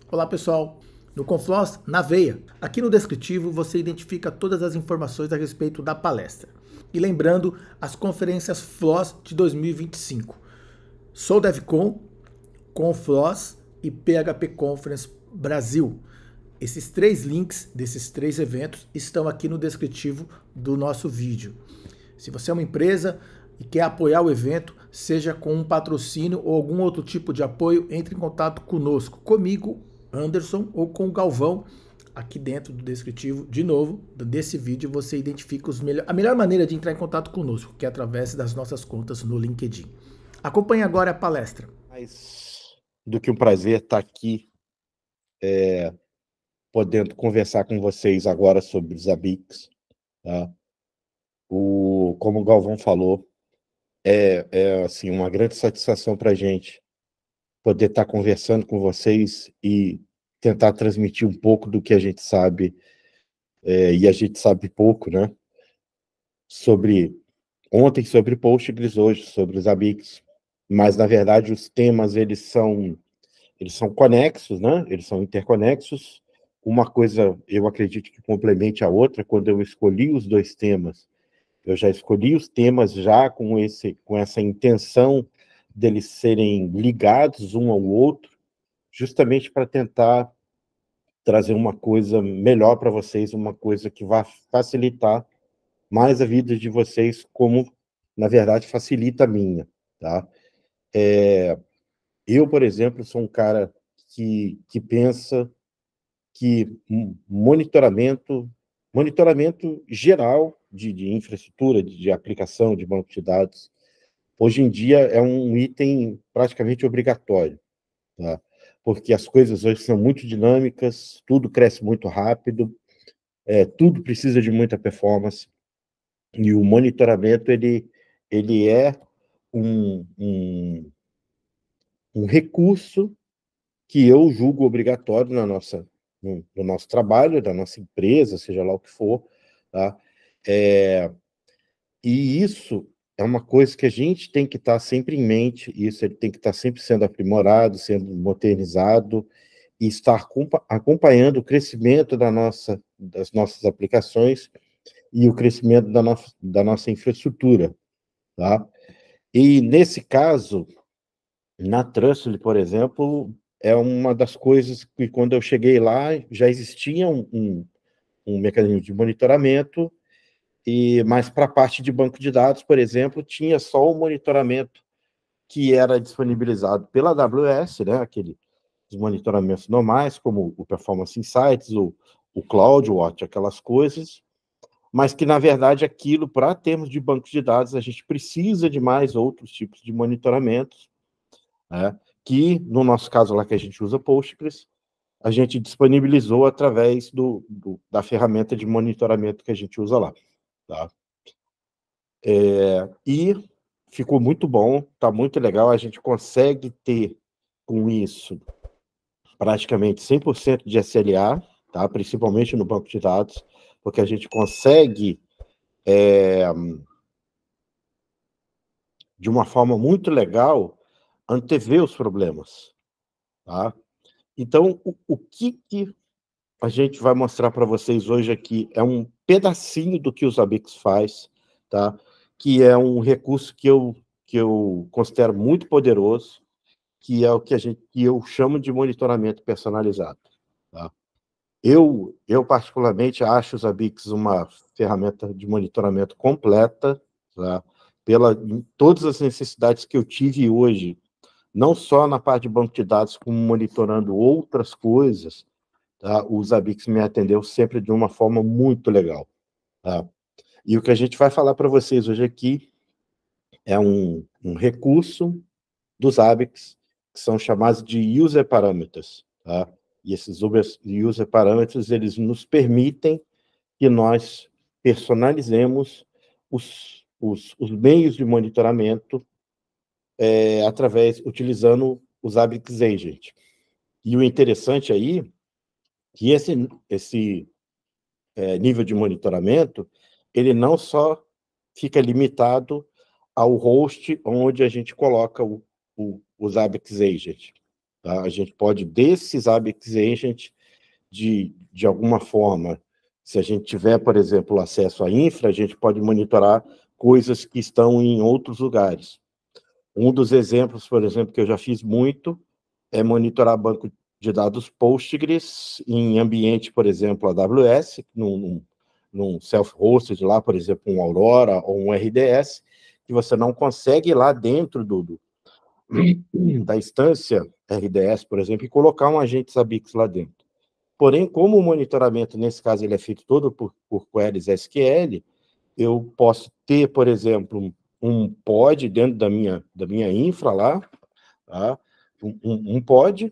Olá pessoal, no Confloss na veia. Aqui no descritivo você identifica todas as informações a respeito da palestra. E lembrando, as conferências Floss de 2025. Sou DevCon, Confloss e PHP Conference Brasil. Esses três links desses três eventos estão aqui no descritivo do nosso vídeo. Se você é uma empresa e quer apoiar o evento, seja com um patrocínio ou algum outro tipo de apoio, entre em contato conosco, comigo, Anderson, ou com o Galvão. Aqui dentro do descritivo, de novo, desse vídeo, você identifica a melhor maneira de entrar em contato conosco, que é através das nossas contas no LinkedIn. Acompanhe agora a palestra. Mais do que um prazer estar aqui podendo conversar com vocês agora sobre os ABICs. Tá? Como o Galvão falou, assim, uma grande satisfação para a gente poder estar conversando com vocês e tentar transmitir um pouco do que a gente sabe, e a gente sabe pouco, né? Ontem sobre Postgres, hoje sobre os ABICs, mas, na verdade, os temas, eles são conexos, né? Eles são interconexos. Uma coisa, eu acredito que complemente a outra. Quando eu escolhi os dois temas, eu já escolhi os temas já com essa intenção deles serem ligados um ao outro, justamente para tentar trazer uma coisa melhor para vocês, uma coisa que vai facilitar mais a vida de vocês, como, na verdade, facilita a minha, tá? Eu, por exemplo, sou um cara que pensa que monitoramento geral de infraestrutura, de aplicação, de banco de dados, hoje em dia é um item praticamente obrigatório, tá? Porque as coisas hoje são muito dinâmicas, tudo cresce muito rápido, tudo precisa de muita performance, e o monitoramento ele é um, um, um recurso que eu julgo obrigatório no nosso trabalho, da nossa empresa, seja lá o que for, tá? E isso é uma coisa que a gente tem que estar sempre em mente, isso ele tem que estar sempre sendo aprimorado, sendo modernizado, e estar acompanhando o crescimento das nossas aplicações e o crescimento da nossa infraestrutura, tá? E, nesse caso, na Trustly, por exemplo, é uma das coisas que, quando eu cheguei lá, já existia um mecanismo de monitoramento, mas para a parte de banco de dados, por exemplo, tinha só o monitoramento que era disponibilizado pela AWS, né, os monitoramentos normais, como o Performance Insights, o CloudWatch, aquelas coisas, mas que, na verdade, aquilo, para termos de banco de dados, a gente precisa de mais outros tipos de monitoramentos, né, que, no nosso caso lá, que a gente usa Postgres, a gente disponibilizou através da ferramenta de monitoramento que a gente usa lá. Tá? E ficou muito bom, está muito legal, a gente consegue ter, com isso, praticamente 100% de SLA, tá? Principalmente no banco de dados, porque a gente consegue, de uma forma muito legal, antever os problemas. Tá? Então, o que a gente vai mostrar para vocês hoje aqui é um pedacinho do que o Zabbix faz, tá? Que é um recurso que eu considero muito poderoso, que é o que eu chamo de monitoramento personalizado. Tá? Eu, particularmente, acho o Zabbix uma ferramenta de monitoramento completa, tá? Em todas as necessidades que eu tive hoje, não só na parte de banco de dados, como monitorando outras coisas, tá? O Zabbix me atendeu sempre de uma forma muito legal. Tá? E o que a gente vai falar para vocês hoje aqui é um recurso dos Zabbix, que são chamados de user parameters. Tá? E esses user parameters, eles nos permitem que nós personalizemos os meios de monitoramento utilizando o Zabbix Agent. E o interessante aí é que esse nível de monitoramento, ele não só fica limitado ao host onde a gente coloca o Zabbix Agent. tá? A gente pode, desses Zabbix Agent, de alguma forma, se a gente tiver, por exemplo, acesso à infra, a gente pode monitorar coisas que estão em outros lugares. Um dos exemplos, por exemplo, que eu já fiz muito, é monitorar banco de dados Postgres em ambiente, por exemplo, AWS, num self-hosted lá, por exemplo, um Aurora ou um RDS, que você não consegue ir lá dentro da instância RDS, por exemplo, e colocar um agente Zabbix lá dentro. Porém, como o monitoramento, nesse caso, ele é feito todo por queries SQL, eu posso ter, por exemplo, um pod dentro da minha infra lá, tá? Um pod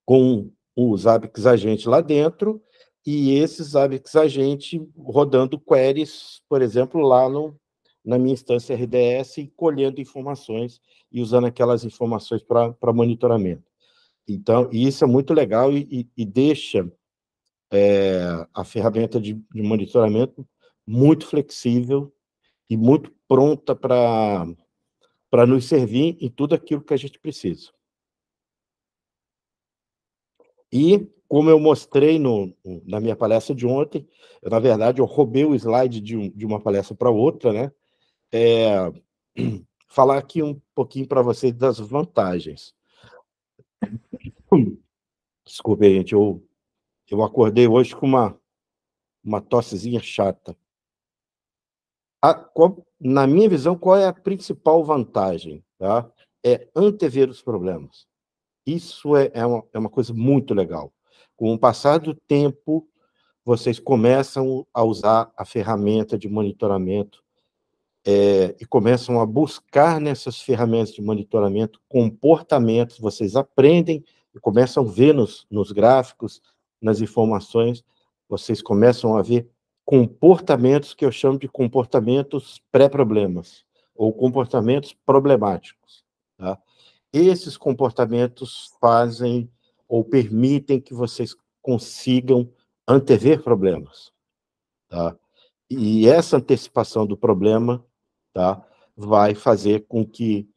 com os Zabbix Agent lá dentro, e esses Zabbix Agent rodando queries, por exemplo, lá na minha instância RDS, e colhendo informações e usando aquelas informações para monitoramento. Então, isso é muito legal e deixa a ferramenta de monitoramento muito flexível e muito pronta para nos servir em tudo aquilo que a gente precisa. E, como eu mostrei na minha palestra de ontem, na verdade, eu roubei o slide de uma palestra para outra, né? Falar aqui um pouquinho para vocês das vantagens. Desculpe, gente, eu acordei hoje com uma tossezinha chata. Na minha visão, qual é a principal vantagem? Tá? É antever os problemas. Isso é uma coisa muito legal. Com o passar do tempo, vocês começam a usar a ferramenta de monitoramento e começam a buscar nessas ferramentas de monitoramento comportamentos, vocês aprendem e começam a ver nos gráficos, nas informações, vocês começam a ver comportamentos que eu chamo de comportamentos pré-problemas, ou comportamentos problemáticos. Tá? Esses comportamentos fazem ou permitem que vocês consigam antever problemas. Tá? E essa antecipação do problema, tá, vai fazer com que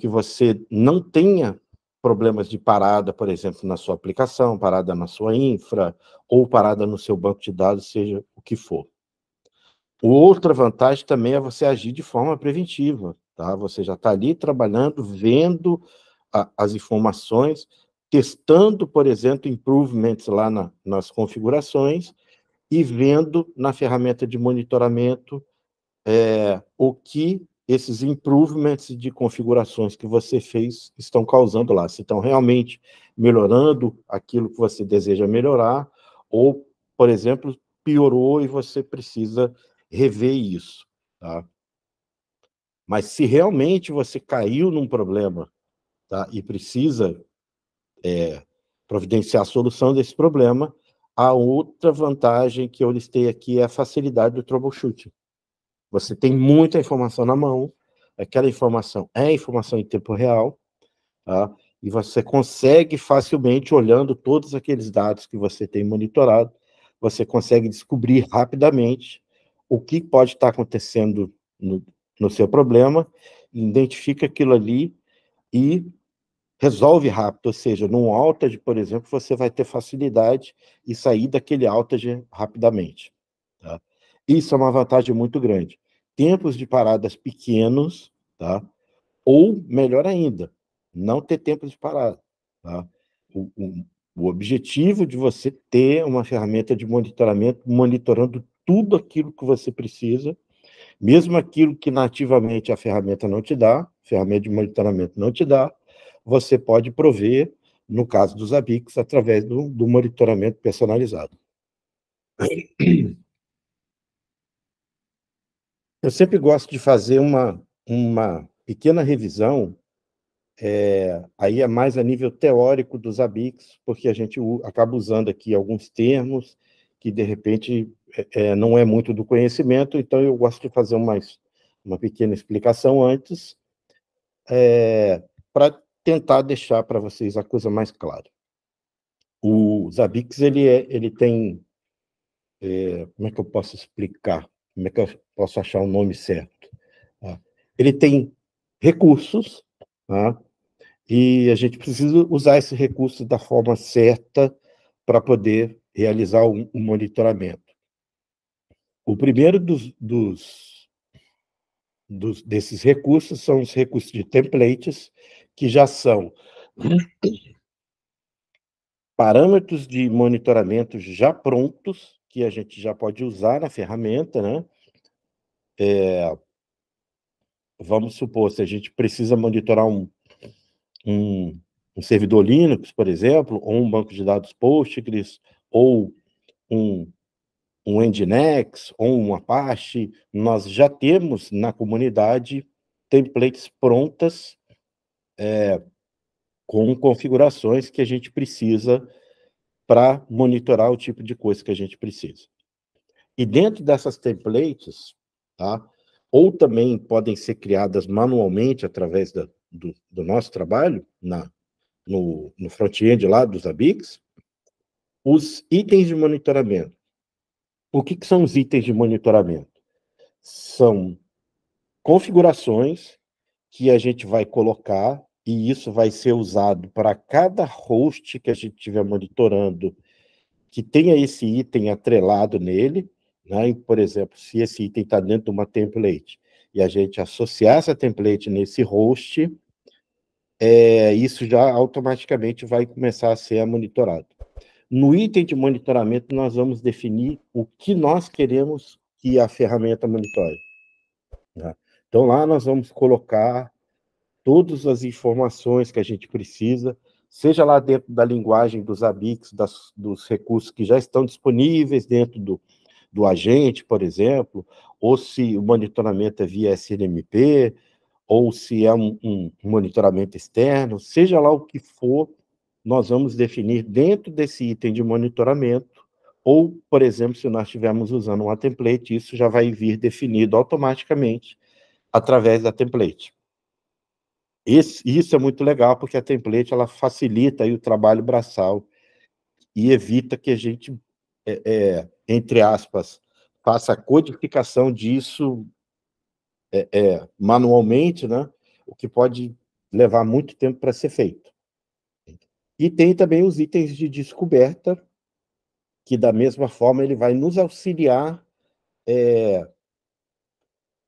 você não tenha problemas de parada, por exemplo, na sua aplicação, parada na sua infra, ou parada no seu banco de dados, seja o que for. Outra vantagem também é você agir de forma preventiva, tá? Você já está ali trabalhando, vendo as informações, testando, por exemplo, improvements lá nas configurações, e vendo na ferramenta de monitoramento o que esses improvements de configurações que você fez estão causando lá, se estão realmente melhorando aquilo que você deseja melhorar, ou, por exemplo, piorou e você precisa rever isso. Tá? Mas se realmente você caiu num problema, tá, e precisa providenciar a solução desse problema, a outra vantagem que eu listei aqui é a facilidade do troubleshooting. Você tem muita informação na mão, aquela informação é informação em tempo real, tá? E você consegue facilmente, olhando todos aqueles dados que você tem monitorado, você consegue descobrir rapidamente o que pode estar acontecendo no seu problema, identifica aquilo ali e resolve rápido, ou seja, num outage, por exemplo, você vai ter facilidade e sair daquele outage rapidamente. Tá? Isso é uma vantagem muito grande. Tempos de paradas pequenos, tá? Ou, melhor ainda, não ter tempo de parada. Tá? O objetivo de você ter uma ferramenta de monitoramento, monitorando tudo aquilo que você precisa, mesmo aquilo que nativamente a ferramenta não te dá, a ferramenta de monitoramento não te dá, você pode prover, no caso dos Zabbix, através do monitoramento personalizado. Eu sempre gosto de fazer uma pequena revisão, aí é mais a nível teórico dos Zabbix, porque a gente acaba usando aqui alguns termos que, de repente, não é muito do conhecimento, então eu gosto de fazer uma pequena explicação antes, para tentar deixar para vocês a coisa mais clara. O Zabbix, ele tem... como é que eu posso explicar? Como é que eu posso achar o nome certo? Tá? Ele tem recursos, tá? E a gente precisa usar esse recurso da forma certa para poder realizar um monitoramento. O primeiro desses recursos são os recursos de templates, que já são parâmetros de monitoramento já prontos, que a gente já pode usar na ferramenta, né? Vamos supor, se a gente precisa monitorar um servidor Linux, por exemplo, ou um banco de dados Postgres, ou um Nginx, ou um Apache, nós já temos na comunidade templates prontas, com configurações que a gente precisa para monitorar o tipo de coisa que a gente precisa. E dentro dessas templates, tá? Ou também podem ser criadas manualmente através do nosso trabalho, no front-end lá dos Zabbix, os itens de monitoramento. O que são os itens de monitoramento? São configurações que a gente vai colocar, e isso vai ser usado para cada host que a gente estiver monitorando, que tenha esse item atrelado nele, né? Por exemplo, se esse item está dentro de uma template, e a gente associar essa template nesse host, isso já automaticamente vai começar a ser monitorado. No item de monitoramento, nós vamos definir o que nós queremos que a ferramenta monitore, né? Então, lá nós vamos colocar todas as informações que a gente precisa, seja lá dentro da linguagem dos Zabbix, dos recursos que já estão disponíveis dentro do agente, por exemplo, ou se o monitoramento é via SNMP, ou se é um monitoramento externo, seja lá o que for, nós vamos definir dentro desse item de monitoramento, ou, por exemplo, se nós estivermos usando uma template, isso já vai vir definido automaticamente através da template. Isso é muito legal, porque a template ela facilita aí o trabalho braçal e evita que a gente, entre aspas, faça a codificação disso manualmente, né? O que pode levar muito tempo para ser feito. E tem também os itens de descoberta, que da mesma forma ele vai nos auxiliar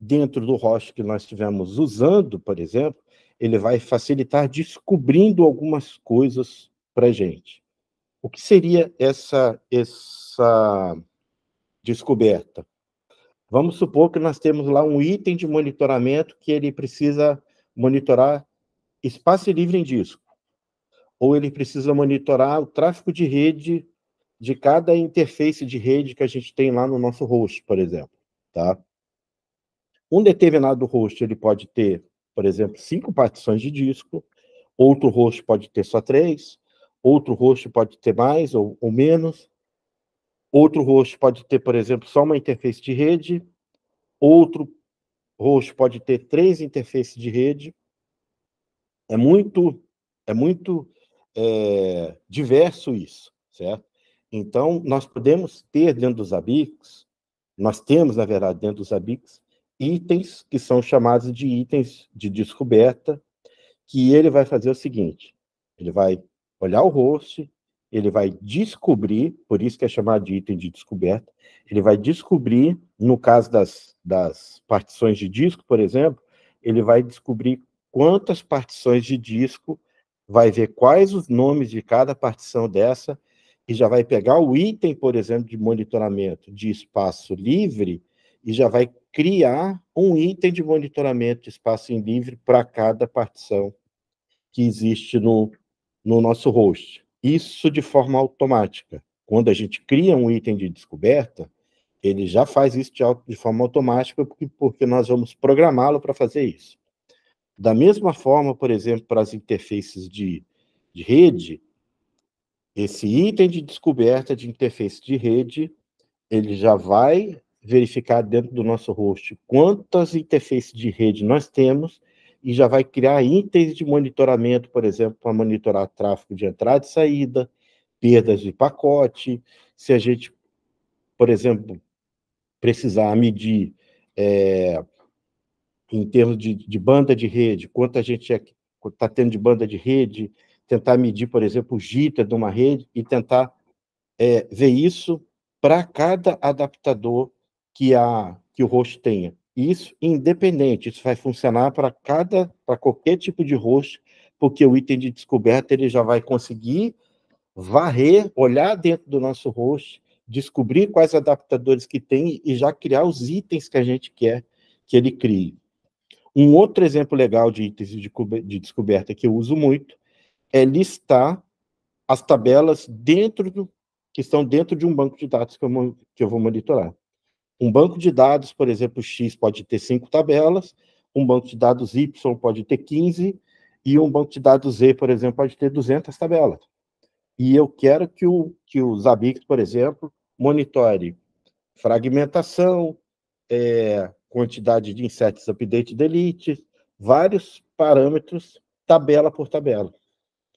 dentro do host que nós estivermos usando, por exemplo, ele vai facilitar descobrindo algumas coisas para a gente. O que seria essa descoberta? Vamos supor que nós temos lá um item de monitoramento que ele precisa monitorar espaço livre em disco, ou ele precisa monitorar o tráfego de rede de cada interface de rede que a gente tem lá no nosso host, por exemplo, tá? Um determinado host ele pode ter, por exemplo, 5 partições de disco, outro host pode ter só 3, outro host pode ter mais ou menos, outro host pode ter, por exemplo, só uma interface de rede, outro host pode ter 3 interfaces de rede. É muito diverso isso, certo? Então, nós podemos ter dentro dos Zabbix, nós temos, na verdade, dentro dos Zabbix, itens que são chamados de itens de descoberta, que ele vai fazer o seguinte, ele vai olhar o host, ele vai descobrir, por isso que é chamado de item de descoberta, ele vai descobrir, no caso das partições de disco, por exemplo, ele vai descobrir quantas partições de disco, vai ver quais os nomes de cada partição dessa, e já vai pegar o item, por exemplo, de monitoramento de espaço livre, e já vai criar um item de monitoramento de espaço livre para cada partição que existe no nosso host. Isso de forma automática. Quando a gente cria um item de descoberta, ele já faz isso de forma automática, porque nós vamos programá-lo para fazer isso. Da mesma forma, por exemplo, para as interfaces de rede, esse item de descoberta de interface de rede, ele já vai verificar dentro do nosso host quantas interfaces de rede nós temos e já vai criar itens de monitoramento, por exemplo, para monitorar tráfego de entrada e saída, perdas de pacote, se a gente, por exemplo, precisar medir em termos de banda de rede, quanto a gente está tendo de banda de rede, tentar medir, por exemplo, o jitter de uma rede e tentar ver isso para cada adaptador que o host tenha. Isso independente, isso vai funcionar para qualquer tipo de host, porque o item de descoberta ele já vai conseguir varrer, olhar dentro do nosso host, descobrir quais adaptadores que tem e já criar os itens que a gente quer que ele crie. Um outro exemplo legal de itens de descoberta que eu uso muito é listar as tabelas que estão dentro de um banco de dados que eu vou monitorar. Um banco de dados, por exemplo, X pode ter 5 tabelas, um banco de dados Y pode ter 15, e um banco de dados Z, por exemplo, pode ter 200 tabelas. E eu quero que o Zabbix, por exemplo, monitore fragmentação, quantidade de insets update e delete, vários parâmetros, tabela por tabela.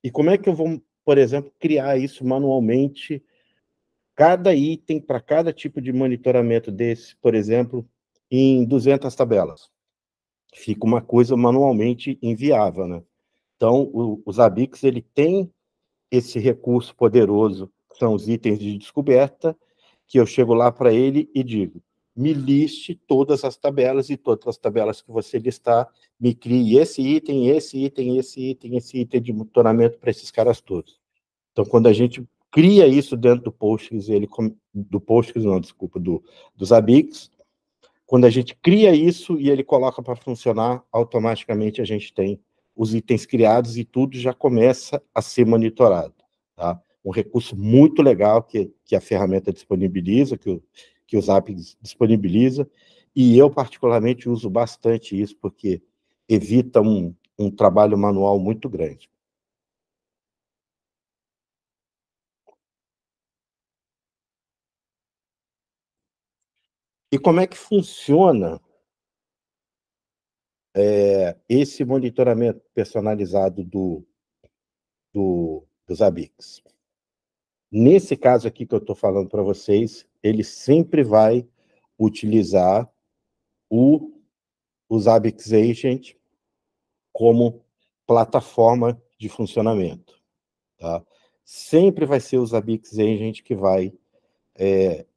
E como é que eu vou, por exemplo, criar isso manualmente, cada item para cada tipo de monitoramento desse, por exemplo, em 200 tabelas? Fica uma coisa manualmente inviável, né? Então, o Zabbix, ele tem esse recurso poderoso, que são os itens de descoberta, que eu chego lá para ele e digo, me liste todas as tabelas, e todas as tabelas que você listar, me crie esse item, esse item, esse item, esse item de monitoramento para esses caras todos. Então, quando a gente cria isso dentro do Postgres, do Zabbix, quando a gente cria isso e ele coloca para funcionar, automaticamente a gente tem os itens criados e tudo já começa a ser monitorado. Tá? Um recurso muito legal que a ferramenta disponibiliza, que o Zabbix disponibiliza, e eu particularmente uso bastante isso, porque evita um trabalho manual muito grande. E como é que funciona esse monitoramento personalizado do Zabbix? Nesse caso aqui que eu estou falando para vocês, ele sempre vai utilizar o Zabbix Agent como plataforma de funcionamento. Tá? Sempre vai ser o Zabbix Agent que vai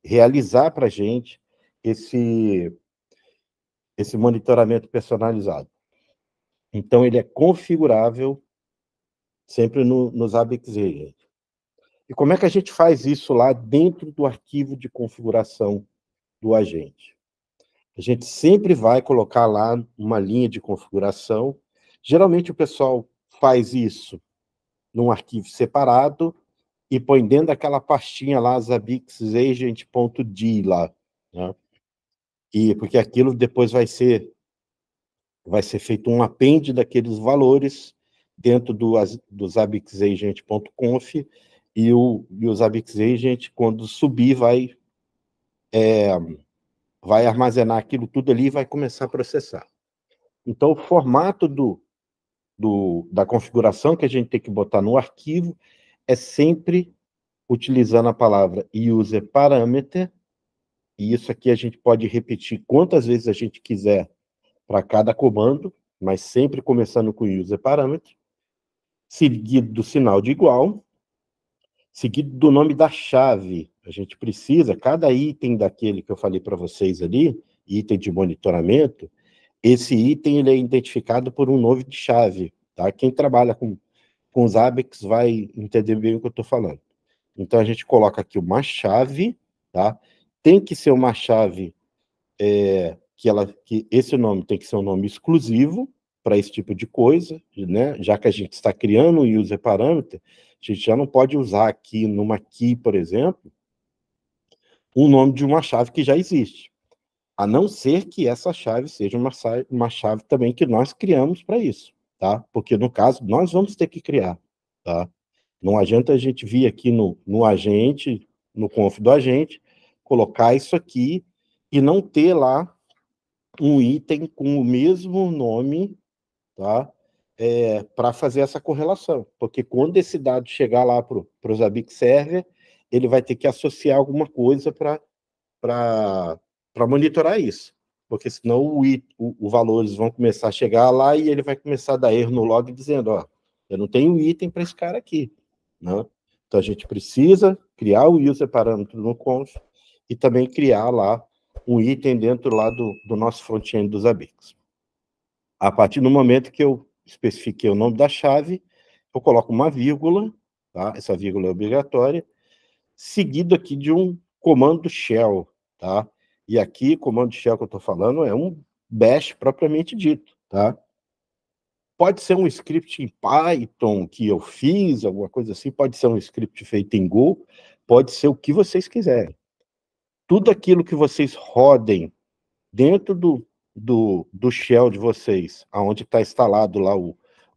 realizar para a gente esse monitoramento personalizado. Então, ele é configurável sempre no Zabbix Agent. E como é que a gente faz isso lá dentro do arquivo de configuração do agente? A gente sempre vai colocar lá uma linha de configuração. Geralmente o pessoal faz isso num arquivo separado e põe dentro daquela pastinha lá, zabbixagent.d lá, né? Porque aquilo depois vai ser feito um append daqueles valores dentro do zabbixagent.conf, e o Zabbix Agent, quando subir, vai armazenar aquilo tudo ali e vai começar a processar. Então, o formato da configuração que a gente tem que botar no arquivo é sempre utilizando a palavra user parameter, e isso aqui a gente pode repetir quantas vezes a gente quiser para cada comando, mas sempre começando com user parameter, seguido do sinal de igual, seguido do nome da chave. A gente precisa, cada item daquele que eu falei para vocês ali, item de monitoramento, esse item ele é identificado por um nome de chave. Tá? Quem trabalha com os Zabbix vai entender bem o que eu estou falando. Então, a gente coloca aqui uma chave, tá? Tem que ser uma chave que esse nome tem que ser um nome exclusivo para esse tipo de coisa, né? Já que a gente está criando um user parameter, a gente já não pode usar aqui numa key, por exemplo, o nome de uma chave que já existe, a não ser que essa chave seja uma chave também que nós criamos para isso, tá? Porque, no caso, nós vamos ter que criar, tá? Não adianta a gente vir aqui no agente, no conf do agente, colocar isso aqui e não ter lá um item com o mesmo nome, tá? Para fazer essa correlação. Porque quando esse dado chegar lá para o Zabbix Server, ele vai ter que associar alguma coisa para monitorar isso. porque senão o valores vão começar a chegar lá e ele vai começar a dar erro no log dizendo, ó, eu não tenho item para esse cara aqui, né? Então a gente precisa criar o user parâmetro no conf e também criar lá um item dentro lá do nosso front-end dos Zabbix. A partir do momento que eu especifiquei o nome da chave, eu coloco uma vírgula, tá? Essa vírgula é obrigatória, seguido aqui de um comando shell, tá? E aqui, o comando shell que eu estou falando é um bash propriamente dito, tá? Pode ser um script em Python que eu fiz, alguma coisa assim, pode ser um script feito em Go, pode ser o que vocês quiserem. Tudo aquilo que vocês rodem dentro do shell de vocês, aonde está instalado lá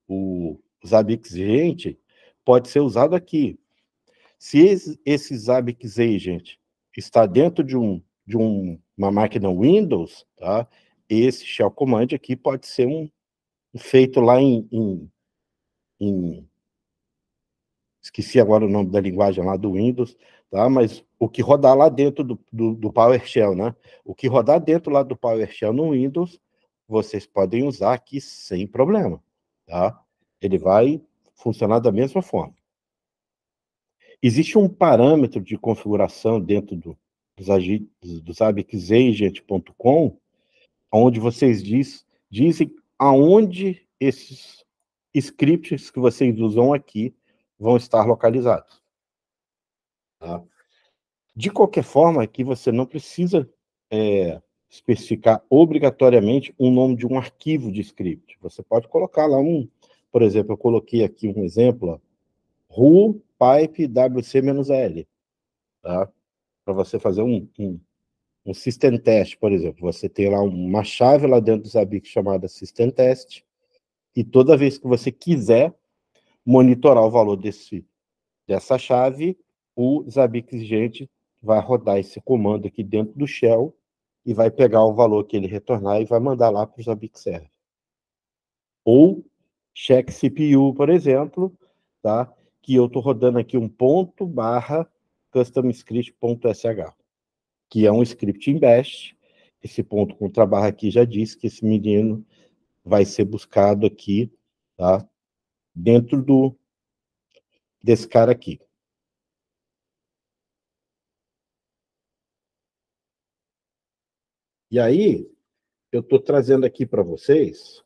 o Zabbix Agent, pode ser usado aqui. Se esse Zabbix Agent está dentro de uma máquina Windows, tá? Esse shell command aqui pode ser feito lá esqueci agora o nome da linguagem lá do Windows, tá? Mas o que rodar lá dentro do PowerShell, né? O que rodar dentro lá do PowerShell no Windows, vocês podem usar aqui sem problema, tá? Ele vai funcionar da mesma forma. Existe um parâmetro de configuração dentro do zabbixagent.com, onde vocês dizem aonde esses scripts que vocês usam aqui vão estar localizados. Tá? De qualquer forma, aqui você não precisa especificar obrigatoriamente o nome de um arquivo de script. Você pode colocar lá por exemplo, eu coloquei aqui um exemplo, ru pipe wc-l, tá? Para você fazer um system test, por exemplo. Você tem lá uma chave lá dentro do Zabbix chamada system test, e toda vez que você quiser monitorar o valor dessa chave, o Zabbix Agent vai rodar esse comando aqui dentro do shell e vai pegar o valor que ele retornar e vai mandar lá para o Zabbix Server. Ou check CPU, por exemplo, tá? Que eu estou rodando aqui um ponto barra customscript.sh, que é um script em bash. Esse ponto contra barra aqui já diz que esse menino vai ser buscado aqui, tá? Dentro desse cara aqui. E aí, eu estou trazendo aqui para vocês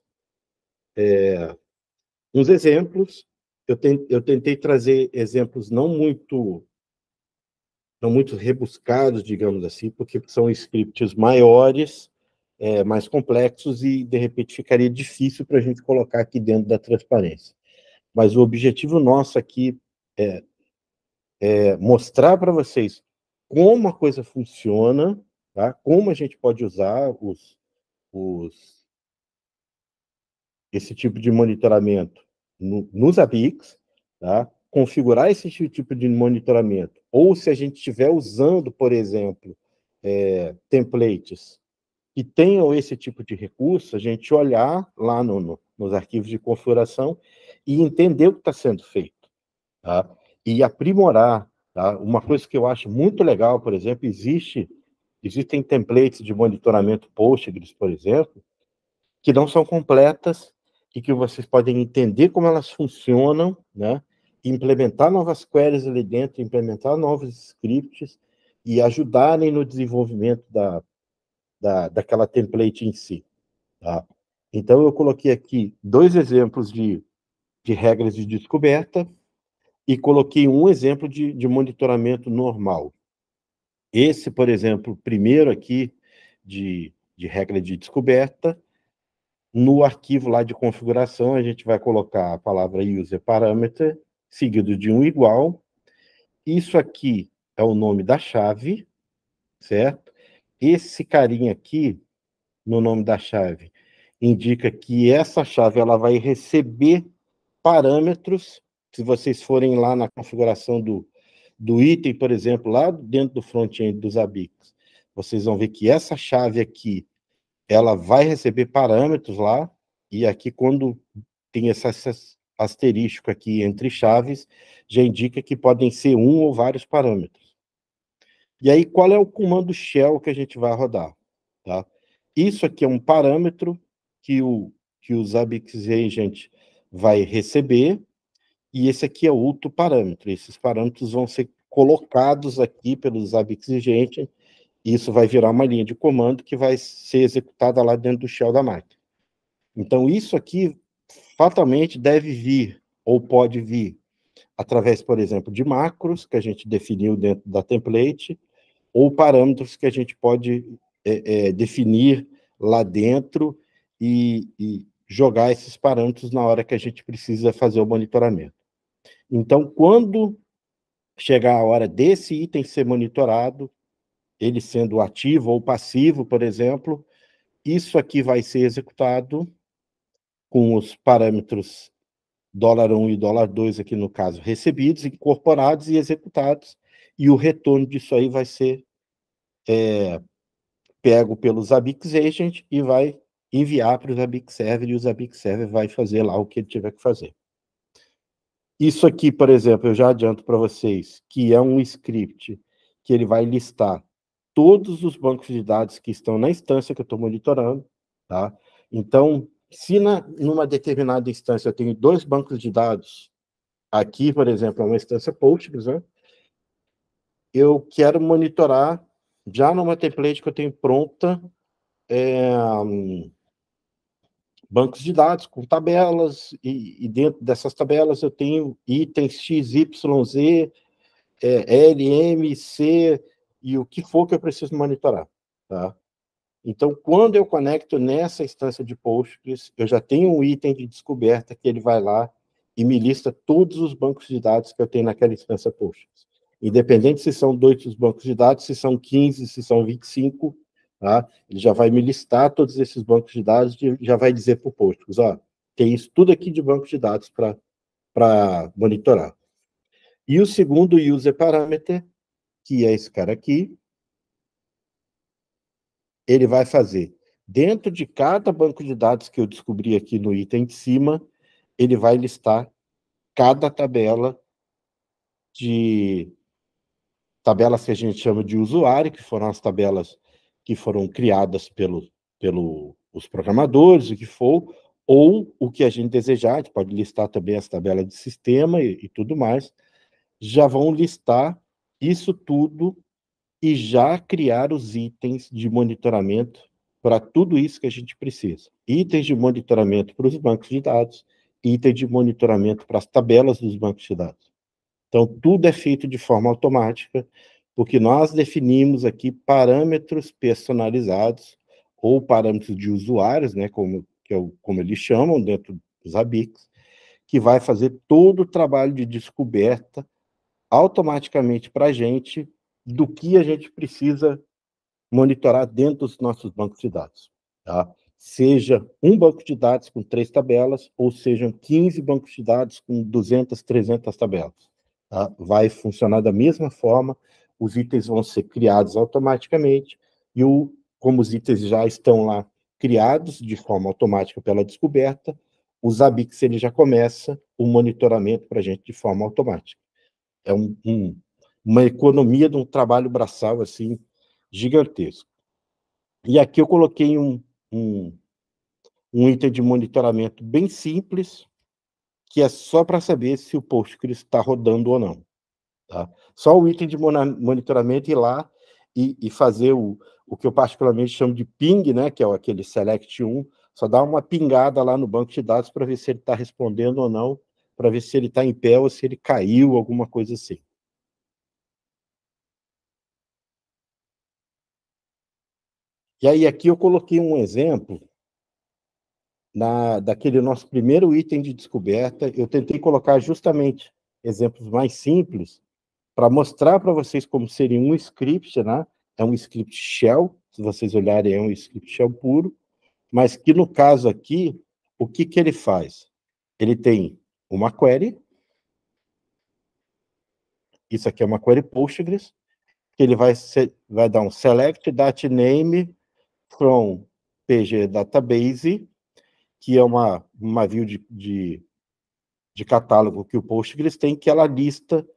uns exemplos. Eu tentei trazer exemplos não muito rebuscados, digamos assim, porque são scripts maiores, mais complexos e, de repente, ficaria difícil para a gente colocar aqui dentro da transparência. Mas o objetivo nosso aqui é mostrar para vocês como a coisa funciona, tá? Como a gente pode usar esse tipo de monitoramento nos Zabbix, tá? Configurar esse tipo de monitoramento, ou se a gente estiver usando, por exemplo, templates que tenham esse tipo de recurso, a gente olhar lá nos arquivos de configuração e entender o que está sendo feito, tá? E aprimorar, tá? Uma coisa que eu acho muito legal, por exemplo, existem templates de monitoramento Postgres, por exemplo, que não são completas e que vocês podem entender como elas funcionam, né? Implementar novas queries ali dentro, implementar novos scripts e ajudarem no desenvolvimento daquela template em si. Tá? Então, eu coloquei aqui 2 exemplos de regras de descoberta e coloquei um exemplo de monitoramento normal. Esse, por exemplo, primeiro aqui de regra de descoberta, no arquivo lá de configuração, a gente vai colocar a palavra user parameter, seguido de um igual. Isso aqui é o nome da chave, certo? Esse carinha aqui, no nome da chave, indica que essa chave ela vai receber parâmetros. Se vocês forem lá na configuração do item, por exemplo, lá dentro do front-end dos Zabbix, vocês vão ver que essa chave aqui, ela vai receber parâmetros lá, e aqui quando tem esse asterisco aqui entre chaves, já indica que podem ser um ou vários parâmetros. E aí, qual é o comando shell que a gente vai rodar? Tá? Isso aqui é um parâmetro que o Zabbix Agent vai receber, e esse aqui é outro parâmetro. Esses parâmetros vão ser colocados aqui pelo Zabbix Agent, e isso vai virar uma linha de comando que vai ser executada lá dentro do shell da máquina. Então, isso aqui, fatalmente, deve vir, ou pode vir, através, por exemplo, de macros, que a gente definiu dentro da template, ou parâmetros que a gente pode definir lá dentro e jogar esses parâmetros na hora que a gente precisa fazer o monitoramento. Então, quando chegar a hora desse item ser monitorado, ele sendo ativo ou passivo, por exemplo, isso aqui vai ser executado com os parâmetros $1 e $2, aqui no caso, recebidos, incorporados e executados, e o retorno disso aí vai ser pego pelo Zabbix Agent e vai enviar para o Zabbix Server, e o Zabbix Server vai fazer lá o que ele tiver que fazer. Isso aqui, por exemplo, eu já adianto para vocês que é um script que ele vai listar todos os bancos de dados que estão na instância que eu estou monitorando, tá? Então, se numa determinada instância eu tenho 2 bancos de dados, aqui, por exemplo, é uma instância Postgres, né? Eu quero monitorar, já numa template que eu tenho pronta, bancos de dados com tabelas, e dentro dessas tabelas eu tenho itens X, Y, Z, L, M, C, e o que for que eu preciso monitorar, tá? Então, quando eu conecto nessa instância de Postgres, eu já tenho um item de descoberta que ele vai lá e me lista todos os bancos de dados que eu tenho naquela instância Postgres. Independente se são 2 os bancos de dados, se são 15, se são 25, tá? Ele já vai me listar todos esses bancos de dados e já vai dizer para o Postgres, ó, tem isso tudo aqui de bancos de dados para monitorar. E o segundo user parameter, que é esse cara aqui, ele vai fazer, dentro de cada banco de dados que eu descobri aqui no item de cima, ele vai listar cada tabelas que a gente chama de usuário, que foram as tabelas que foram criadas pelos programadores, o que for, ou o que a gente desejar, a gente pode listar também as tabelas de sistema e tudo mais, já vão listar isso tudo e já criar os itens de monitoramento para tudo isso que a gente precisa. Itens de monitoramento para os bancos de dados, itens de monitoramento para as tabelas dos bancos de dados. Então, tudo é feito de forma automática, porque nós definimos aqui parâmetros personalizados, ou parâmetros de usuários, né, como eles chamam dentro dos Zabbix, que vai fazer todo o trabalho de descoberta automaticamente para a gente do que a gente precisa monitorar dentro dos nossos bancos de dados, tá? Seja um banco de dados com 3 tabelas, ou sejam 15 bancos de dados com 200, 300 tabelas. Tá? Vai funcionar da mesma forma, os itens vão ser criados automaticamente, e como os itens já estão lá criados de forma automática pela descoberta, o Zabbix ele já começa o monitoramento para a gente de forma automática. É uma economia de um trabalho braçal assim, gigantesco. E aqui eu coloquei um item de monitoramento bem simples, que é só para saber se o Postgres está rodando ou não. Tá? Só o item de monitoramento ir lá e fazer o que eu particularmente chamo de ping, né, que é aquele select 1, só dar uma pingada lá no banco de dados para ver se ele está respondendo ou não, para ver se ele está em pé ou se ele caiu, alguma coisa assim. E aí aqui eu coloquei um exemplo daquele nosso primeiro item de descoberta. Eu tentei colocar justamente exemplos mais simples para mostrar para vocês como seria um script, né? É um script shell, se vocês olharem, é um script shell puro, mas que no caso aqui, o que ele faz? Ele tem uma query, isso aqui é uma query Postgres, que ele vai dar um select name from PG Database, que é uma view de catálogo que o Postgres tem, que ela lista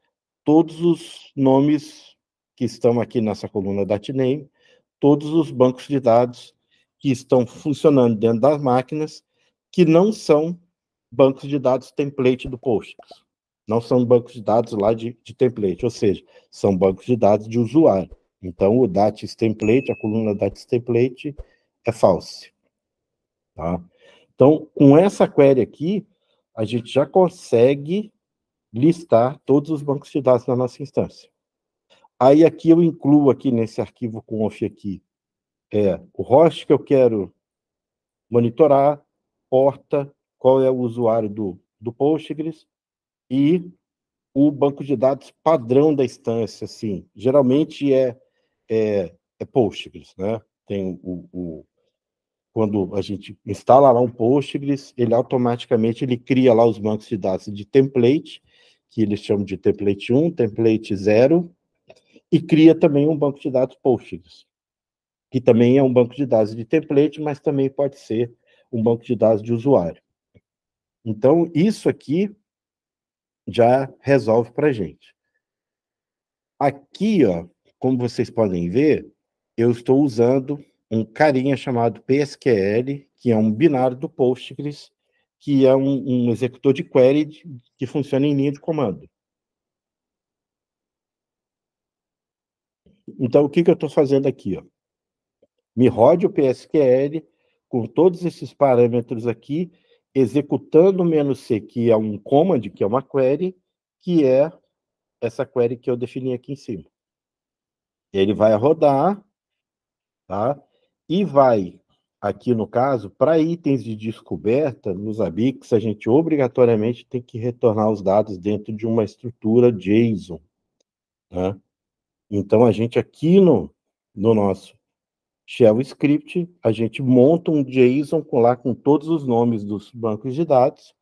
todos os nomes que estão aqui nessa coluna DataName, todos os bancos de dados que estão funcionando dentro das máquinas, que não são bancos de dados template do Postgres. Não são bancos de dados lá de template, ou seja, são bancos de dados de usuário. Então, o datis template, a coluna datis template, é false. Tá? Então, com essa query aqui, a gente já consegue listar todos os bancos de dados na nossa instância. Aí, aqui eu incluo aqui nesse arquivo conf aqui, o host que eu quero monitorar, porta, qual é o usuário do Postgres e o banco de dados padrão da instância, assim, geralmente é Postgres, né? Tem quando a gente instala lá um Postgres, ele automaticamente cria lá os bancos de dados de template, que eles chamam de template 1, template 0, e cria também um banco de dados Postgres, que também é um banco de dados de template, mas também pode ser um banco de dados de usuário. Então, isso aqui já resolve para a gente. Aqui, ó, como vocês podem ver, eu estou usando um carinha chamado PSQL, que é um binário do Postgres, que é um executor de query que funciona em linha de comando. Então, o que eu estou fazendo aqui? Ó? Me rode o PSQL com todos esses parâmetros aqui, executando o "-c", que é um command, que é uma query, que é essa query que eu defini aqui em cima. Ele vai rodar, tá? E vai, aqui no caso, para itens de descoberta, nos ABICs, a gente obrigatoriamente tem que retornar os dados dentro de uma estrutura JSON, né? Então, a gente aqui no nosso shell script, a gente monta um JSON com todos os nomes dos bancos de dados,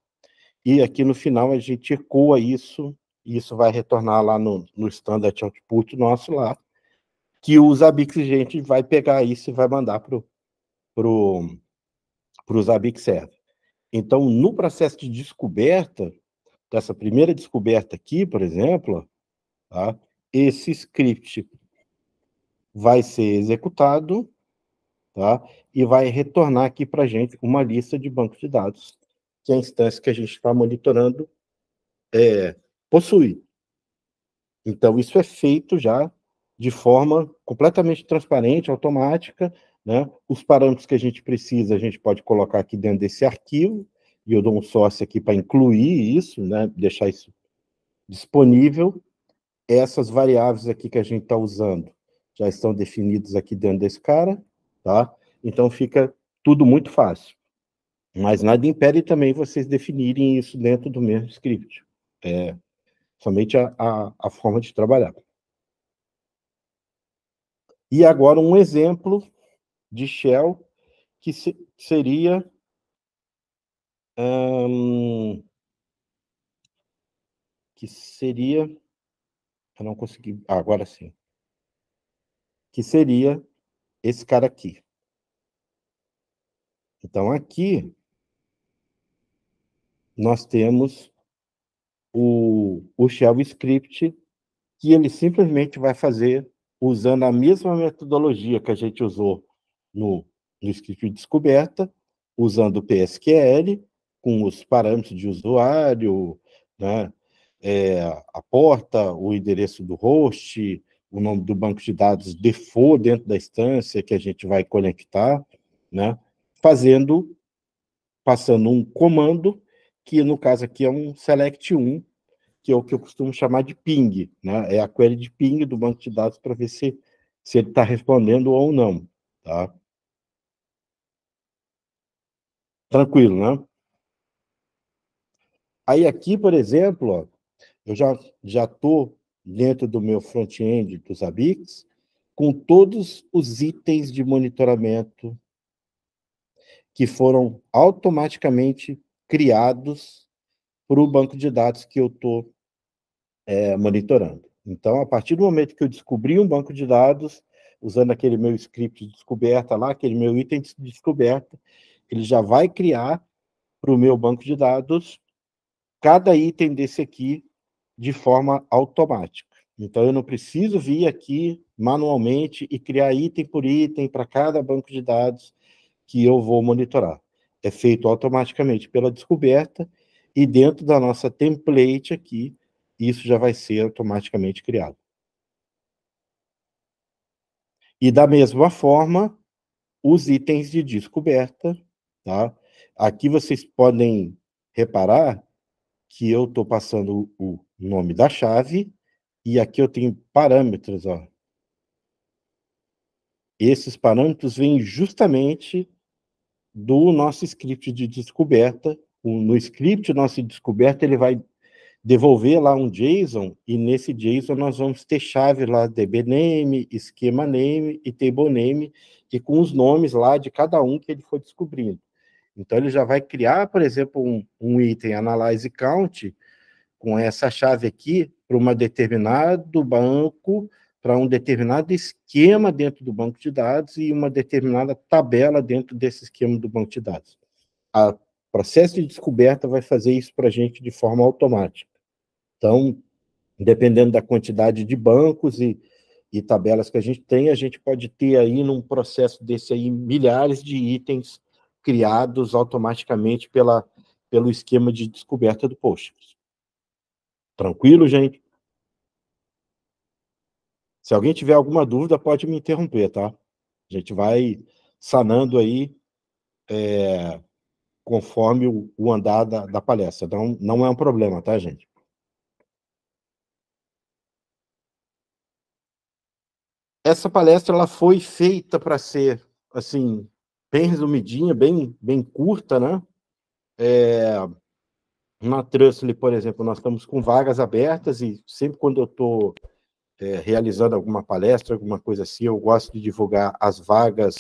e aqui no final a gente ecoa isso, e isso vai retornar lá no standard output nosso lá, que os ABICs a gente vai pegar isso e vai mandar para os ABIC server. Então, no processo de descoberta, dessa primeira descoberta aqui, por exemplo, tá, esse script vai ser executado, tá, e vai retornar aqui para a gente uma lista de bancos de dados que a instância que a gente está monitorando possui. Então, isso é feito já de forma completamente transparente, automática, né? Os parâmetros que a gente precisa, a gente pode colocar aqui dentro desse arquivo, e eu dou um source aqui para incluir isso, né? Deixar isso disponível. Essas variáveis aqui que a gente está usando já estão definidas aqui dentro desse cara, tá? Então, fica tudo muito fácil. Mas nada impede também vocês definirem isso dentro do mesmo script. Somente a forma de trabalhar. E agora um exemplo de shell que seria eu não consegui, agora sim, que seria esse cara aqui. Então, aqui nós temos o shell script, que ele simplesmente vai fazer usando a mesma metodologia que a gente usou no script de descoberta, usando o PSQL, com os parâmetros de usuário, né, a porta, o endereço do host, o nome do banco de dados default dentro da instância que a gente vai conectar, né, passando um comando, que no caso aqui é um select1, que é o que eu costumo chamar de ping, né? É a query de ping do banco de dados para ver se ele está respondendo ou não, tá? Tranquilo, né? Aí aqui, por exemplo, ó, eu já estou dentro do meu front-end dos ABICs com todos os itens de monitoramento que foram automaticamente criados para o banco de dados que eu estou monitorando. Então, a partir do momento que eu descobri um banco de dados, usando aquele meu script de descoberta lá, aquele meu item de descoberta, ele já vai criar para o meu banco de dados cada item desse aqui de forma automática. Então, eu não preciso vir aqui manualmente e criar item por item para cada banco de dados. que eu vou monitorar. É feito automaticamente pela descoberta e dentro da nossa template aqui, isso já vai ser automaticamente criado. E da mesma forma, os itens de descoberta, tá? Aqui vocês podem reparar que eu estou passando o nome da chave e aqui eu tenho parâmetros, ó. Esses parâmetros vêm justamente do nosso script de descoberta. No script nosso de descoberta, ele vai devolver lá um JSON, e nesse JSON nós vamos ter chave lá, dbName, schema name e table name, e com os nomes lá de cada um que ele for descobrindo. Então, ele já vai criar, por exemplo, um item analyze count com essa chave aqui para um determinado banco, para um determinado esquema dentro do banco de dados e uma determinada tabela dentro desse esquema do banco de dados. O processo de descoberta vai fazer isso para a gente de forma automática. Então, dependendo da quantidade de bancos e tabelas que a gente pode ter aí num processo desse aí milhares de itens criados automaticamente pelo esquema de descoberta do Postgres. Tranquilo, gente? Se alguém tiver alguma dúvida, pode me interromper, tá? A gente vai sanando aí conforme o andar da palestra. Então, não é um problema, tá, gente? Essa palestra ela foi feita para ser, assim, bem resumidinha, bem curta, né? Na Trustly, por exemplo, nós estamos com vagas abertas e sempre quando eu estou realizando alguma palestra, alguma coisa assim, eu gosto de divulgar as vagas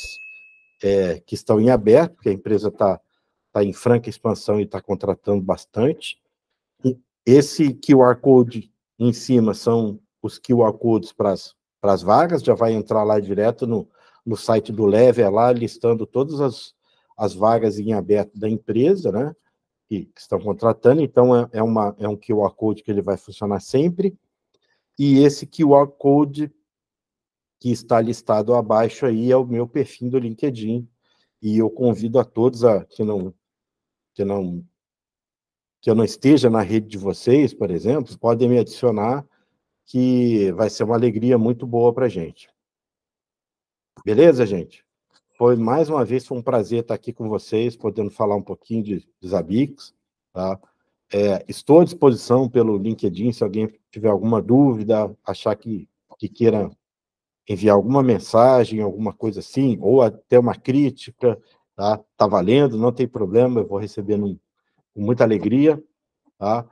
que estão em aberto, porque a empresa está em franca expansão e está contratando bastante. E esse QR Code em cima são os QR Codes para as vagas, já vai entrar lá direto no site do Lever, lá listando todas as vagas em aberto da empresa, né? Que estão contratando, então é um QR Code que ele vai funcionar sempre, e esse QR Code que está listado abaixo aí é o meu perfil do LinkedIn, e eu convido a todos que eu não esteja na rede de vocês, por exemplo, podem me adicionar, que vai ser uma alegria muito boa para a gente. Beleza, gente? Mais uma vez, foi um prazer estar aqui com vocês, podendo falar um pouquinho de Zabbix, tá? Estou à disposição pelo LinkedIn, se alguém tiver alguma dúvida, achar que queira enviar alguma mensagem, alguma coisa assim, ou até uma crítica, tá? Tá valendo, não tem problema, eu vou receber com muita alegria, tá?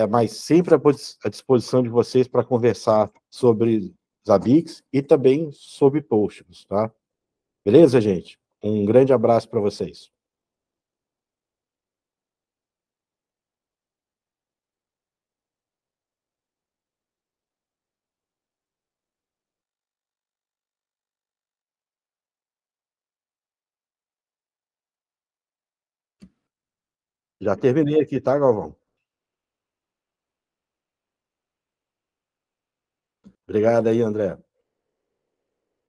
Mas sempre à disposição de vocês para conversar sobre Zabbix e também sobre Postgres, tá? Beleza, gente? Um grande abraço para vocês. Já terminei aqui, tá, Galvão? Obrigado aí, André.